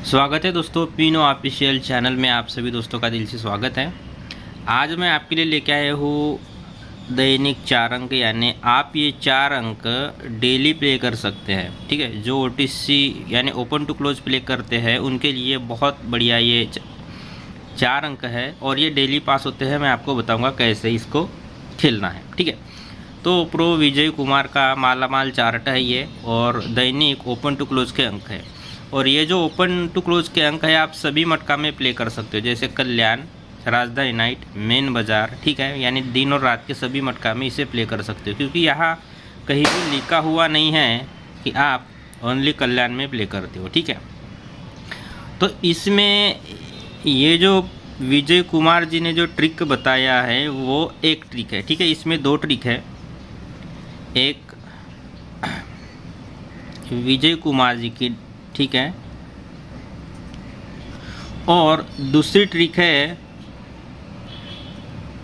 स्वागत है दोस्तों, पीनो ऑफिशियल चैनल में आप सभी दोस्तों का दिल से स्वागत है। आज मैं आपके लिए लेके आया हूँ दैनिक 4 अंक, यानी आप ये 4 अंक डेली प्ले कर सकते हैं। ठीक है, जो ओटीसी यानी ओपन टू क्लोज प्ले करते हैं उनके लिए बहुत बढ़िया ये 4 अंक है और ये डेली पास होते हैं। मैं आपको बताऊँगा कैसे इसको खेलना है। ठीक है, तो प्रो विजय कुमार का मालामाल चार्ट है ये, और दैनिक ओपन टू क्लोज के अंक है। और ये जो ओपन टू क्लोज के अंक है आप सभी मटका में प्ले कर सकते हो, जैसे कल्याण, राजधानी नाइट, मेन बाज़ार। ठीक है, यानी दिन और रात के सभी मटका में इसे प्ले कर सकते हो, क्योंकि यहाँ कहीं भी लिखा हुआ नहीं है कि आप ओनली कल्याण में प्ले करते हो। ठीक है, तो इसमें ये जो विजय कुमार जी ने जो ट्रिक बताया है वो एक ट्रिक है। ठीक है, इसमें 2 ट्रिक है। एक विजय कुमार जी की, ठीक है, और दूसरी ट्रिक है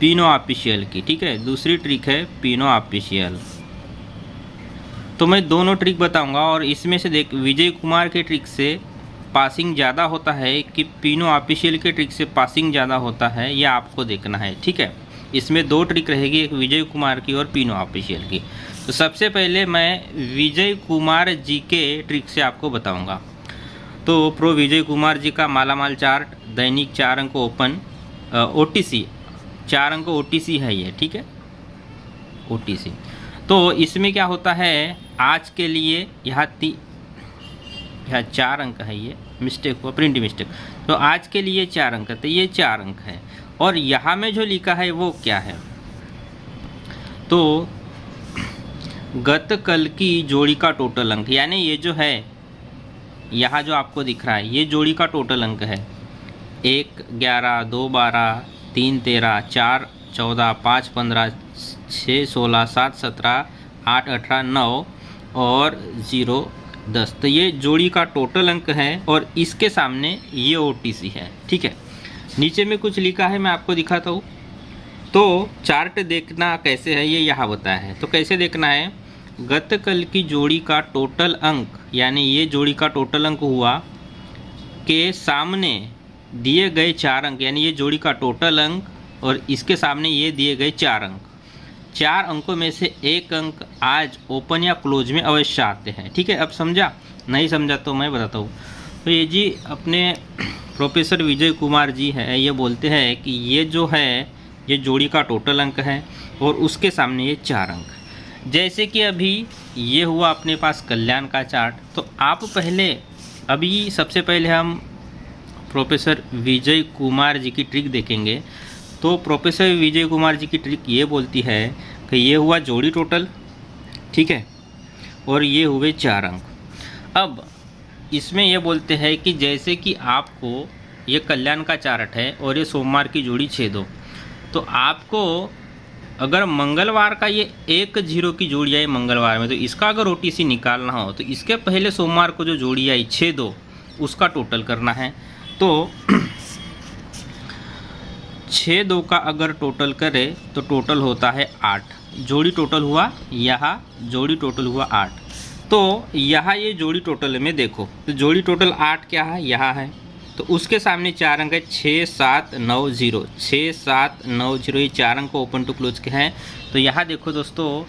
पीनो ऑफिशियल की। ठीक है, दूसरी ट्रिक है पीनो ऑफिशियल। तो मैं दोनों ट्रिक बताऊंगा और इसमें से देख, विजय कुमार के ट्रिक से पासिंग ज़्यादा होता है कि पीनो ऑफिशियल के ट्रिक से पासिंग ज़्यादा होता है, ये आपको देखना है। ठीक है, इसमें 2 ट्रिक रहेगी, एक विजय कुमार की और पीनो ऑफिशियल की। तो सबसे पहले मैं विजय कुमार जी के ट्रिक से आपको बताऊंगा। तो प्रो विजय कुमार जी का मालामाल चार्ट, दैनिक 4 अंक ओपन, ओटीसी 4 अंक ओटीसी है ये। ठीक है, ओटीसी। तो इसमें क्या होता है, आज के लिए यहाँ 4 अंक है, ये मिस्टेक हुआ, प्रिंट मिस्टेक। तो आज के लिए 4 अंक है, तो ये 4 अंक है। और यहाँ में जो लिखा है वो क्या है, तो गत कल की जोड़ी का टोटल अंक, यानी ये जो है यहाँ जो आपको दिख रहा है ये जोड़ी का टोटल अंक है। 1 11 2 12 3 13 4 14 5 15 6 16 7 17 8 18 9 और 0 10। तो ये जोड़ी का टोटल अंक है और इसके सामने ये ओटीसी है। ठीक है, नीचे में कुछ लिखा है, मैं आपको दिखाता हूँ। तो चार्ट देखना कैसे है ये यहाँ बताया है। तो कैसे देखना है, गत कल की जोड़ी का टोटल अंक, यानी ये जोड़ी का टोटल अंक हुआ के सामने दिए गए 4 अंक, यानी ये जोड़ी का टोटल अंक और इसके सामने ये दिए गए 4 अंक। 4 अंकों में से एक अंक आज ओपन या क्लोज में अवश्य आते हैं। ठीक है, अब समझा? नहीं समझा तो मैं बताता हूँ। तो ये जी अपने प्रोफेसर विजय कुमार जी है, ये बोलते हैं कि ये जो है ये जोड़ी का टोटल अंक है और उसके सामने ये 4 अंक। जैसे कि अभी ये हुआ अपने पास कल्याण का चार्ट। तो आप पहले, अभी सबसे पहले हम प्रोफेसर विजय कुमार जी की ट्रिक देखेंगे। तो प्रोफेसर विजय कुमार जी की ट्रिक ये बोलती है कि ये हुआ जोड़ी टोटल, ठीक है, और ये हुए 4 अंक। अब इसमें ये बोलते हैं कि जैसे कि आपको ये कल्याण का चार्ट है और ये सोमवार की जोड़ी 6 2, तो आपको अगर मंगलवार का ये 1 0 की जोड़ी आई मंगलवार में, तो इसका अगर ओटीसी निकालना हो तो इसके पहले सोमवार को जो जोड़ी आई 6 2, उसका टोटल करना है। तो 6 2 का अगर टोटल करें तो टोटल होता है 8। जोड़ी टोटल हुआ, यहाँ जोड़ी टोटल हुआ 8। तो यहाँ ये जोड़ी टोटल में देखो, तो जोड़ी टोटल 8 क्या है, यहाँ है। तो उसके सामने 4 अंक है, 6 7 9 0, 6 7 9 0, ये 4 अंक ओपन टू क्लोज के हैं। तो यहाँ देखो दोस्तों,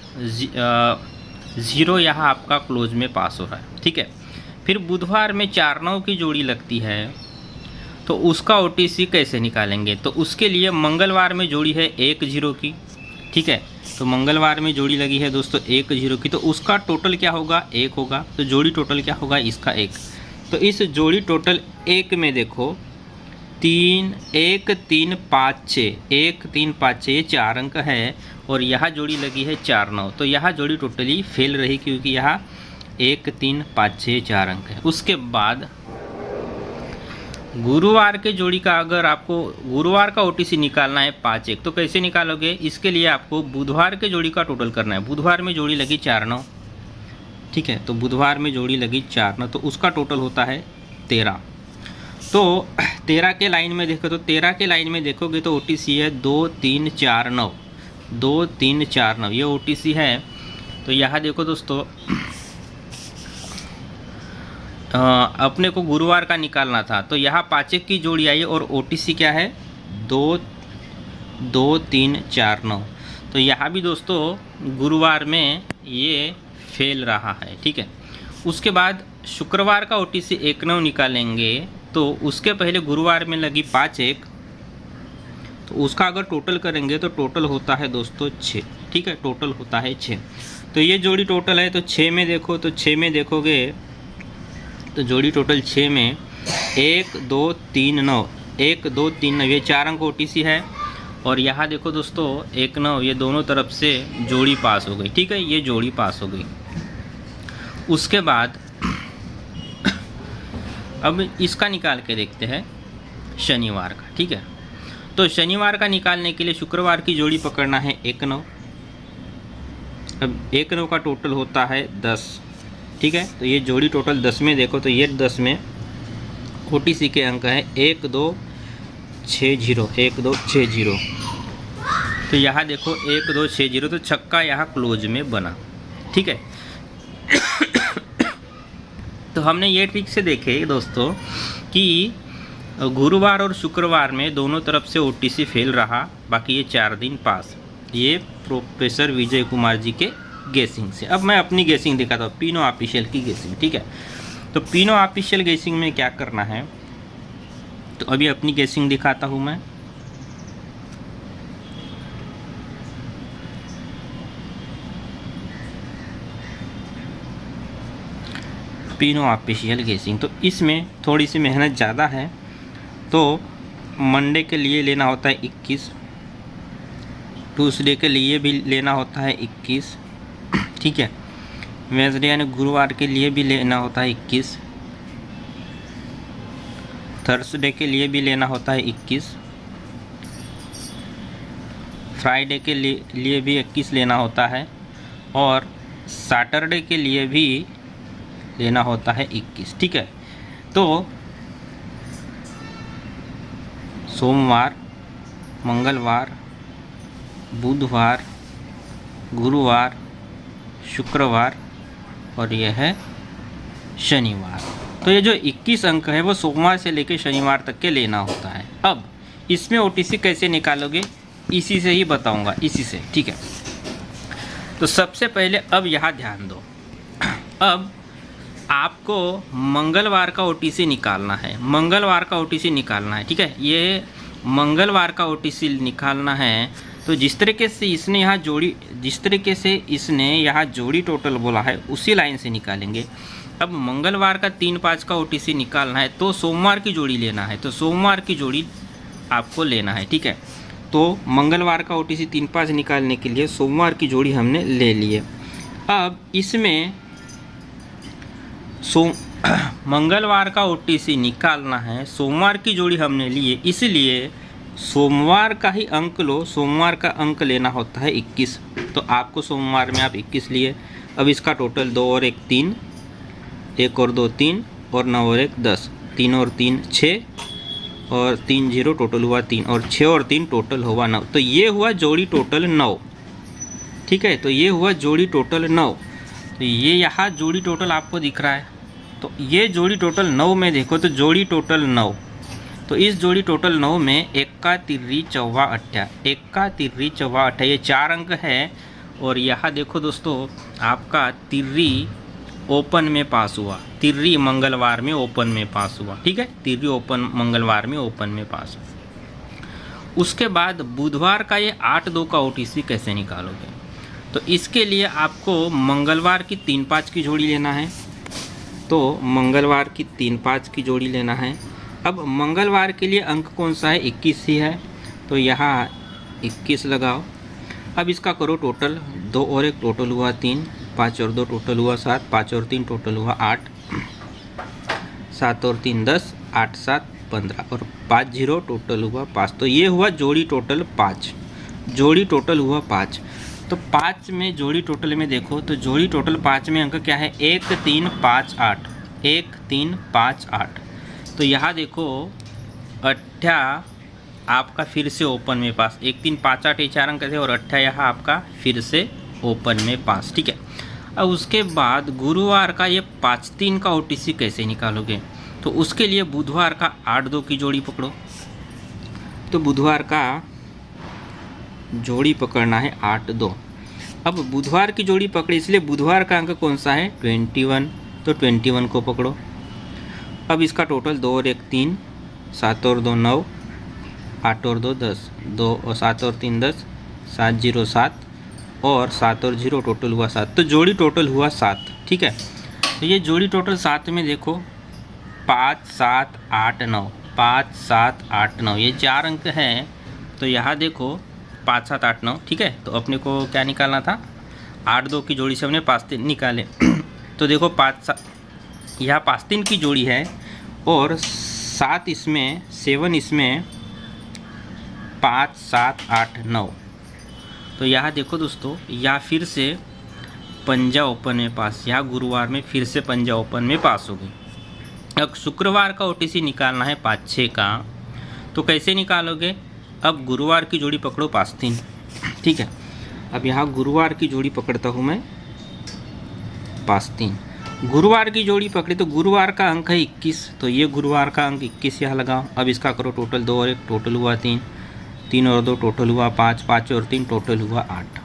0 यहाँ आपका क्लोज में पास हो रहा है। ठीक है, फिर बुधवार में 4 9 की जोड़ी लगती है, तो उसका ओटीसी कैसे निकालेंगे, तो उसके लिए मंगलवार में जोड़ी है 1 0 की। ठीक है, तो मंगलवार में जोड़ी लगी है दोस्तों 1 0 की, तो उसका टोटल क्या होगा, 1 होगा। तो जोड़ी टोटल क्या होगा, इसका 1। तो इस जोड़ी टोटल 1 में देखो 3 1 3 5 6, 1 3 5 6, ये 4 अंक है और यहाँ जोड़ी लगी है 4 9। तो यहाँ जोड़ी टोटली फेल रही, क्योंकि यहाँ 1 3 5 6 4 अंक है। उसके बाद गुरुवार के जोड़ी का, अगर आपको गुरुवार का ओटीसी निकालना है 5 1, तो कैसे निकालोगे, इसके लिए आपको बुधवार के जोड़ी का टोटल करना है। बुधवार में जोड़ी लगी 4 9, ठीक है, तो बुधवार में जोड़ी लगी 4 9, तो उसका टोटल होता है 13। तो 13 के लाइन में देखो, तो 13 के लाइन में देखोगे तो ओटीसी है 2 3 4 9, 2 3 4 9, ये ओटीसी है। तो यहाँ देखो दोस्तों, अपने को गुरुवार का निकालना था, तो यहाँ पाँचेक की जोड़ी आई और OTC क्या है 2 2 3 4 9। तो यहाँ भी दोस्तों गुरुवार में ये फेल रहा है, ठीक है। उसके बाद शुक्रवार का OTC 1 9 निकालेंगे, तो उसके पहले गुरुवार में लगी 5 1, तो उसका अगर टोटल करेंगे तो टोटल होता है दोस्तों 6, ठीक है, टोटल होता है 6। तो ये जोड़ी टोटल है, तो 6 में देखो, तो 6 में देखोगे तो जोड़ी टोटल 6 में 1 2 3 9, 1 2 3 9 ये 4 अंक OTC है। और यहाँ देखो दोस्तों 1 9, ये दोनों तरफ से जोड़ी पास हो गई, ठीक है, ये जोड़ी पास हो गई। उसके बाद अब इसका निकाल के देखते हैं शनिवार का, ठीक है। तो शनिवार का निकालने के लिए शुक्रवार की जोड़ी पकड़ना है 1 9। अब 1 9 का टोटल होता है 10, ठीक है। तो ये जोड़ी टोटल 10 में देखो, तो ये 10 में OTC के अंक है 1 2 6 0, 1 2 6 0। तो यहाँ देखो 1 2 6 0, तो छक्का यहाँ क्लोज में बना, ठीक है। तो हमने ये ट्रिक से देखे दोस्तों कि गुरुवार और शुक्रवार में दोनों तरफ से OTC फेल रहा, बाकी ये 4 दिन पास। ये प्रोफेसर विजय कुमार जी के गेसिंग से। अब मैं अपनी गेसिंग दिखाता हूँ, पीनो ऑफिशियल की गेसिंग, ठीक है। तो पीनो ऑफिशियल गेसिंग में क्या करना है, तो अभी अपनी गेसिंग दिखाता हूँ मैं। पीनो ऑफिशियल गेसिंग, तो इसमें थोड़ी सी मेहनत ज़्यादा है। तो मंडे के लिए लेना होता है 21, ट्यूसडे के लिए भी लेना होता है 21, ठीक है। वेडनेसडे यानी गुरुवार के लिए भी लेना होता है 21, थर्सडे के लिए भी लेना होता है 21, फ्राइडे के लिए भी 21 लेना होता है, और सैटरडे के लिए भी लेना होता है 21, ठीक है। तो सोमवार, मंगलवार, बुधवार, गुरुवार, शुक्रवार और यह है शनिवार। तो ये जो 21 अंक है वो सोमवार से लेकर शनिवार तक के लेना होता है। अब इसमें OTC कैसे निकालोगे, इसी से ही बताऊंगा, इसी से, ठीक है। तो सबसे पहले अब यहाँ ध्यान दो, अब आपको मंगलवार का OTC निकालना है, मंगलवार का OTC निकालना है, ठीक है। ये मंगलवार का OTC निकालना है। तो जिस तरीके से इसने यहाँ जोड़ी, जिस तरीके से इसने यहाँ जोड़ी टोटल बोला है उसी लाइन से निकालेंगे। अब मंगलवार का 3 5 का OTC निकालना है, तो सोमवार की जोड़ी लेना है, तो सोमवार की जोड़ी आपको लेना है, ठीक है। तो मंगलवार का OTC 3 5 निकालने के लिए सोमवार की जोड़ी हमने ले ली है। अब इसमें मंगलवार का OTC निकालना है, सोमवार की जोड़ी हमने लिए, इसलिए सोमवार का ही अंक लो। सोमवार का अंक लेना होता है 21, तो आपको सोमवार में आप 21 लिए। अब इसका टोटल 2 और 1 3, 1 और 2 3, और 9 और 1 10, 3 और 3 6, और 3 0 टोटल हुआ 3, और 6 और 3 टोटल हुआ 9। तो ये हुआ जोड़ी टोटल 9, ठीक है। तो ये हुआ जोड़ी टोटल 9। तो ये यहाँ जोड़ी टोटल आपको दिख रहा है, तो ये जोड़ी टोटल 9 में देखो, तो जोड़ी टोटल 9, तो इस जोड़ी टोटल 9 में 1 का तिर्री चौवा 8, 1 का तिर्री चौवा 8, ये 4 अंक है। और यहाँ देखो दोस्तों आपका तिर्री ओपन में पास हुआ, तिर्री मंगलवार में ओपन में पास हुआ, ठीक है। तिर्री ओपन मंगलवार में ओपन में पास हुआ। उसके बाद बुधवार का ये 8 2 का OTC कैसे निकालोगे, तो इसके लिए आपको मंगलवार की 3 5 की जोड़ी लेना है। तो मंगलवार की 3 5 की जोड़ी लेना है। अब मंगलवार के लिए अंक कौन सा है, 21 ही है, तो यहाँ 21 लगाओ। अब इसका करो टोटल, 2 और 1 टोटल हुआ 3, 5 और 2 टोटल हुआ 7, 5 और 3 टोटल हुआ 8, 7 और 3 10, 8 7 15, और 5 0 टोटल हुआ 5। तो ये हुआ जोड़ी टोटल 5, जोड़ी टोटल हुआ 5। तो 5 में जोड़ी टोटल में देखो, तो जोड़ी टोटल 5 में अंक क्या है, 1 3 5 8, 1 3 5 8। तो यहाँ देखो 8 आपका फिर से ओपन में पास, 1 3 5 8 ये 4 अंक थे, और 8 यहाँ आपका फिर से ओपन में पास, ठीक है। अब उसके बाद गुरुवार का ये 5-3 का OTC कैसे निकालोगे? तो उसके लिए बुधवार का 8-2 की जोड़ी पकड़ो। तो बुधवार का जोड़ी पकड़ना है 8-2। अब बुधवार की जोड़ी पकड़ी, इसलिए बुधवार का अंक कौन सा है? 21। तो 21 को पकड़ो। अब इसका टोटल 2 और 1 3, 7 और 2 9, 8 और 2 10, 2 और 7 और 3 10, 7 0 7 और 7 और 0 टोटल हुआ 7। तो जोड़ी टोटल हुआ 7। ठीक है, तो ये जोड़ी टोटल 7 में देखो 5 7 8 9, 5 7 8 9 ये 4 अंक हैं। तो यहाँ देखो 5 7 8 9। ठीक है, तो अपने को क्या निकालना था? 8-2 की जोड़ी से हमने 5-3 निकाले। तो देखो 5-7 यहाँ 5-3 की जोड़ी है और 7 इसमें, 7 इसमें, 5 7 8 9। तो यहाँ देखो दोस्तों, यहाँ फिर से पंजा ओपन में पास, यहाँ गुरुवार में फिर से पंजा ओपन में पास हो गई। अब शुक्रवार का OTC निकालना है 5-6 का। तो कैसे निकालोगे? अब गुरुवार की जोड़ी पकड़ो 5-3। ठीक है, अब यहाँ गुरुवार की जोड़ी पकड़ता हूँ मैं 5-3। गुरुवार की जोड़ी पकड़ी तो गुरुवार का अंक है 21। तो ये गुरुवार का अंक 21 यहाँ लगाओ। अब इसका करो टोटल, 2 और 1 टोटल हुआ 3, 3 और 2 टोटल हुआ 5, 5 और 3 टोटल हुआ 8,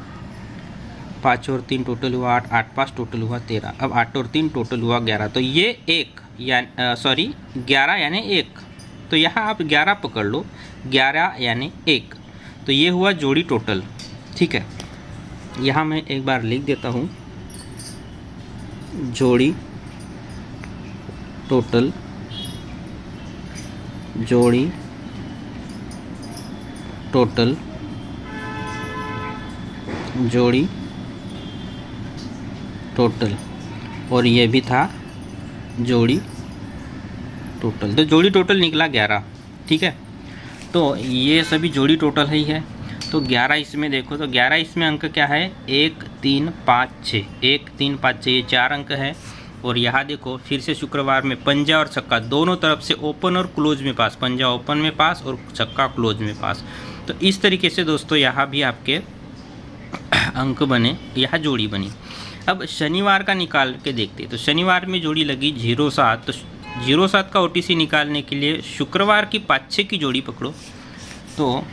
5 और 3 टोटल हुआ 8, 8 5 टोटल हुआ 13। अब 8 और 3 टोटल हुआ 11। तो ये 11 यानी 1। तो यहाँ आप 11 पकड़ लो, 11 यानी 1। तो ये हुआ जोड़ी टोटल। ठीक है, यहाँ मैं एक बार लिख देता हूँ, जोड़ी टोटल, जोड़ी टोटल, जोड़ी टोटल, और ये भी था जोड़ी टोटल। तो जोड़ी टोटल निकला 11। ठीक है, तो ये सभी जोड़ी टोटल ही है। तो 11 इसमें देखो, तो 11 इसमें अंक क्या है? 1 3 5 6, 1 3 5 6 ये 4 अंक है। और यहाँ देखो फिर से शुक्रवार में पंजा और छक्का दोनों तरफ से ओपन और क्लोज में पास, पंजा ओपन में पास और छक्का क्लोज में पास। तो इस तरीके से दोस्तों यहाँ भी आपके अंक बने, यहाँ जोड़ी बनी। अब शनिवार का निकाल के देखते। तो शनिवार में जोड़ी लगी 07। तो 07 का OTC निकालने के लिए शुक्रवार की 5-6 की जोड़ी पकड़ो। तो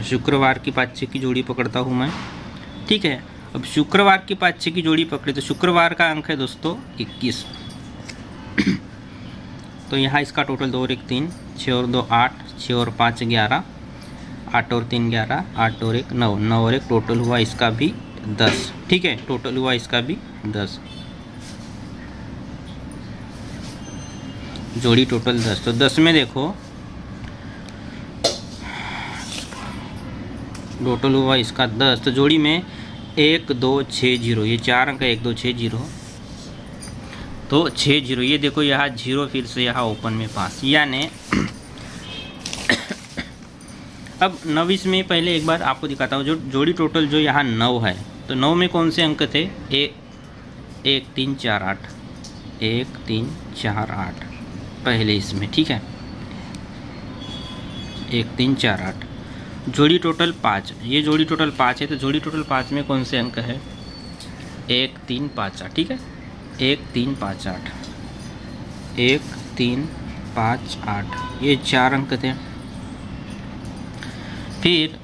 शुक्रवार की 5-6 की जोड़ी पकड़ता हूँ मैं। ठीक है, अब शुक्रवार की 5-6 की जोड़ी पकड़ी तो शुक्रवार का अंक है दोस्तों 21। तो यहाँ इसका टोटल 2 और 1 3, 6 और 2 8, 6 और 5 11, 8 और 3 11, 8 और 1 9, 9 और 1 टोटल हुआ इसका भी 10। ठीक है, टोटल हुआ इसका भी 10, जोड़ी टोटल 10। तो 10 में देखो टोटल हुआ इसका 10। तो जोड़ी में 1 2 6 0 ये 4 अंक है, 1 2 6 0। तो 6 0 ये देखो यहाँ 0 फिर से यहाँ ओपन में पास, यानी अब 29 में पहले एक बार आपको दिखाता हूँ। जो जोड़ी टोटल जो यहाँ 9 है, तो 9 में कौन से अंक थे? 1 3 4 8, 1 3 4 8 पहले इसमें। ठीक है, 1 3 4 8। जोड़ी टोटल 5, ये जोड़ी टोटल 5 है। तो जोड़ी टोटल 5 में कौन से अंक है? 1 3 5 8। ठीक है, 1 3 5 8, 1 3 5 8 ये 4 अंक थे। फिर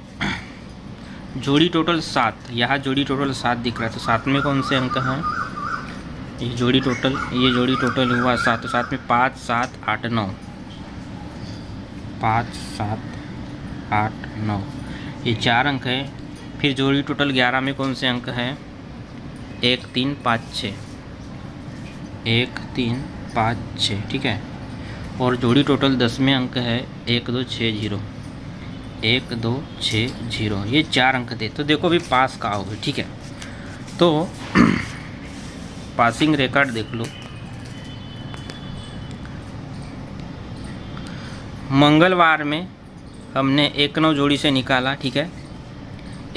जोड़ी टोटल 7, यहाँ जोड़ी टोटल 7 दिख रहा है। तो 7 में कौन से अंक हैं? ये जोड़ी टोटल हुआ 7। तो 7 में 5 7 8 9, 5 7 8 9 ये 4 अंक है। फिर जोड़ी टोटल 11 में कौन से अंक हैं? 1 3 5 6, 1 3 5 6। ठीक है, और जोड़ी टोटल 10 में अंक है 1 2 6 0, 1 2 6 0 ये 4 अंक थे। तो देखो अभी पास का होगा। ठीक है, तो पासिंग रिकॉर्ड देख लो। मंगलवार में हमने 1-9 जोड़ी से निकाला। ठीक है,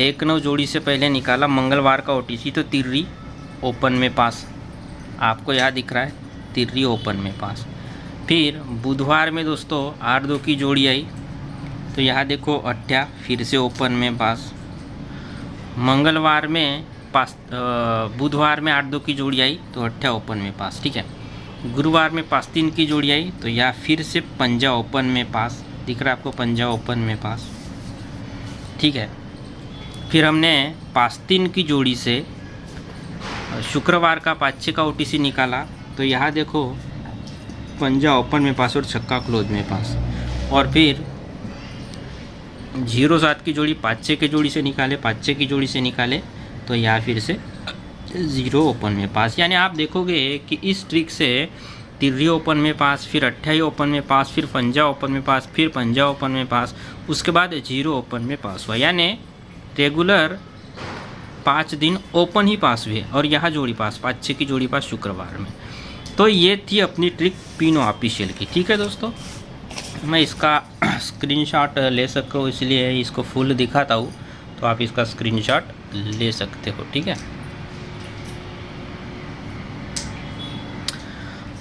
1-9 जोड़ी से पहले निकाला मंगलवार का OTC। तो तिर्री ओपन में पास, आपको यहाँ दिख रहा है तिर्री ओपन में पास। फिर बुधवार में दोस्तों 8-2 की जोड़ी आई। तो यहाँ देखो 8 फिर से ओपन में पास। मंगलवार में बुधवार में 8-2 की जोड़ी आई तो अट्ठा ओपन में पास, ठीक है। गुरुवार में 5-3 की जोड़ी आई तो यह फिर से पंजा ओपन में पास, दिख रहा है आपको, पंजा ओपन में पास, ठीक है। फिर हमने 5-3 की जोड़ी से शुक्रवार का 5-6 का OTC निकाला तो यहाँ देखो पंजा ओपन में पास और छक्का क्लोज में पास। और फिर 0-7 की जोड़ी 5-6 की जोड़ी से निकाले, 5-6 की जोड़ी से निकाले तो यहाँ फिर से 0 ओपन में पास। यानी आप देखोगे कि इस ट्रिक से तिर्री ओपन में पास, फिर अट्ठाई ओपन में पास, फिर पंजा ओपन में पास, फिर पंजा ओपन में पास, उसके बाद 0 ओपन में पास हुआ। यानी रेगुलर 5 दिन ओपन ही पास हुए और यहाँ जोड़ी पास, 5-6 की जोड़ी पास शुक्रवार में। तो ये थी अपनी ट्रिक पिनो ऑफिशियल की, ठीक है दोस्तों। मैं इसका स्क्रीनशॉट ले सकूँ इसलिए इसको फुल दिखाता हूँ, तो आप इसका स्क्रीनशॉट ले सकते हो, ठीक है।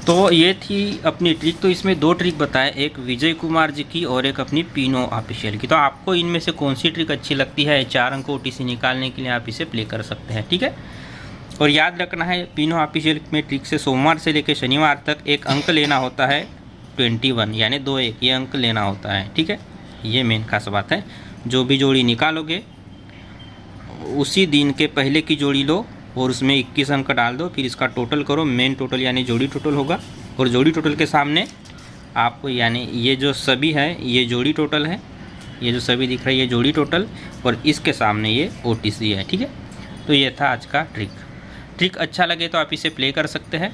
तो ये थी अपनी ट्रिक। तो इसमें 2 ट्रिक बताए, एक विजय कुमार जी की और एक अपनी पिनो ऑफिशियल की। तो आपको इनमें से कौन सी ट्रिक अच्छी लगती है 4 अंक OTC निकालने के लिए आप इसे प्ले कर सकते हैं, ठीक है। और याद रखना है पिनो ऑफिशियल में ट्रिक से सोमवार से लेकर शनिवार तक एक अंक लेना होता है 21, यानी 2-1 ये अंक लेना होता है, ठीक है। ये मेन खास बात है। जो भी जोड़ी निकालोगे उसी दिन के पहले की जोड़ी लो और उसमें 21 अंक डाल दो, फिर इसका टोटल करो, मेन टोटल यानी जोड़ी टोटल होगा। और जोड़ी टोटल के सामने आपको, यानी ये जो सभी है ये जोड़ी टोटल है, ये जो सभी दिख रहा है ये जोड़ी टोटल, और इसके सामने ये OTC है, ठीक है। तो ये था आज का ट्रिक। ट्रिक अच्छा लगे तो आप इसे प्ले कर सकते हैं।